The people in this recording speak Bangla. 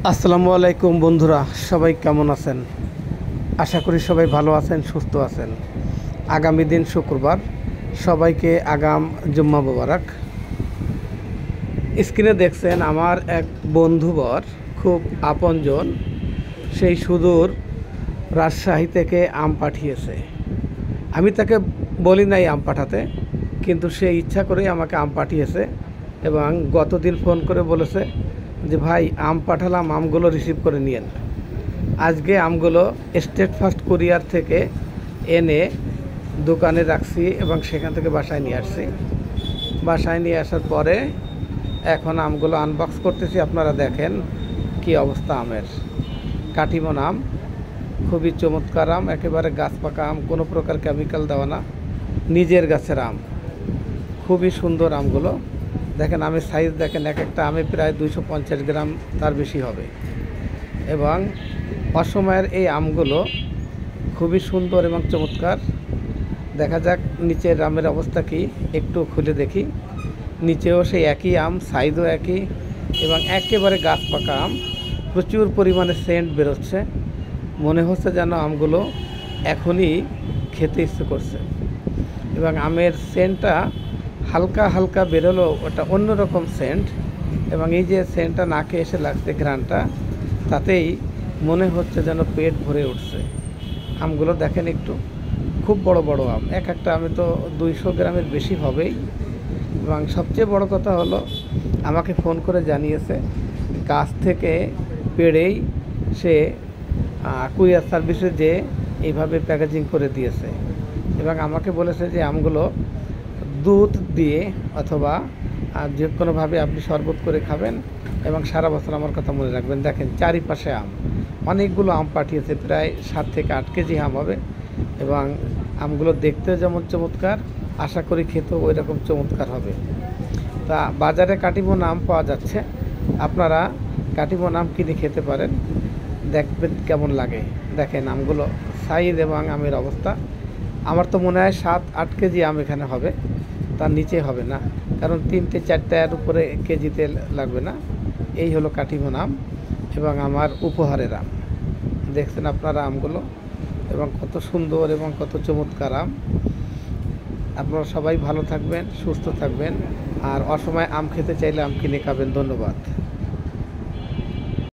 আসসালামু আলাইকুম বন্ধুরা, সবাই কেমন আছেন? আশা করি সবাই ভালো আছেন, সুস্থ আছেন। আগামী দিন শুক্রবার, সবাইকে আগাম জুম্মা মোবারক। স্ক্রিনে দেখছেন আমার এক বন্ধুবর, খুব আপনজন, সেই সুদূর রাজশাহী থেকে আম পাঠিয়েছে। আমি তাকে বলি নাই আম পাঠাতে, কিন্তু সে ইচ্ছা করেই আমাকে আম পাঠিয়েছে এবং গতদিন ফোন করে বলেছে যে ভাই আম পাঠালাম, আমগুলো রিসিভ করে নিয়েন। আজকে আমগুলো স্টেট ফার্স্ট কুরিয়ার থেকে এনে দোকানে রাখছি এবং সেখান থেকে বাসায় নিয়ে আসছি। বাসায় নিয়ে আসার পরে এখন আমগুলো আনবক্স করতেছি। আপনারা দেখেন কি অবস্থা আমের। কাটিমন আম, খুবই চমৎকার আম, একেবারে গাছ পাকা আম, কোনো প্রকার কেমিক্যাল দেওয়া না, নিজের গাছের আম। খুবই সুন্দর আমগুলো। দেখেন আমের সাইজ দেখেন, এক একটা আমে প্রায় 250 গ্রাম, তার বেশি হবে। এবং অসময়ের এই আমগুলো খুবই সুন্দর এবং চমৎকার। দেখা যাক নিচের আমের অবস্থা কি, একটু খুলে দেখি। নিচেও সেই একই আম, সাইজও একই এবং একেবারে গাছ পাকা আম। প্রচুর পরিমাণে সেন্ট বেরোচ্ছে, মনে হচ্ছে যেন আমগুলো এখনই খেতে ইচ্ছে করছে। এবং আমের সেন্টটা হালকা হালকা বেরোলো, ওটা অন্যরকম সেন্ট। এবং এই যে সেন্টটা নাকে এসে লাগছে, ঘ্রাণটা, তাতেই মনে হচ্ছে যেন পেট ভরে উঠছে। আমগুলো দেখেন একটু, খুব বড় বড় আম, এক একটা আমে তো 200 গ্রামের বেশি হবেই। এবং সবচেয়ে বড় কথা হলো, আমাকে ফোন করে জানিয়েছে গাছ থেকে পেড়েই সে কুরিয়ার সার্ভিসে যে এইভাবে প্যাকেজিং করে দিয়েছে। এবং আমাকে বলেছে যে আমগুলো দুধ দিয়ে অথবা যে কোনোভাবে আপনি শরবত করে খাবেন এবং সারা বছর আমার কথা মনে রাখবেন। দেখেন চারিপাশে আম, অনেকগুলো আম পাঠিয়েছে, প্রায় 7 থেকে 8 কেজি আম হবে। এবং আমগুলো দেখতেও যেমন চমৎকার, আশা করি খেতেও ওই রকম চমৎকার হবে। তা বাজারে কাটিমন আম পাওয়া যাচ্ছে, আপনারা কাটিমন আম কিনে খেতে পারেন, দেখবেন কেমন লাগে। দেখেন আমগুলো সাইজ এবং আমের অবস্থা। আমার তো মনে হয় 7-8 কেজি আম এখানে হবে, তার নিচে হবে না, কারণ 3-4টার উপরে কেজিতে লাগবে না। এই হলো কাটিমন আম এবং আমার উপহারের আম। দেখছেন আপনারা আমগুলো, এবং কত সুন্দর এবং কত চমৎকার আম। আপনারা সবাই ভালো থাকবেন, সুস্থ থাকবেন, আর অসময়ে আম খেতে চাইলে আম কিনে খাবেন। ধন্যবাদ।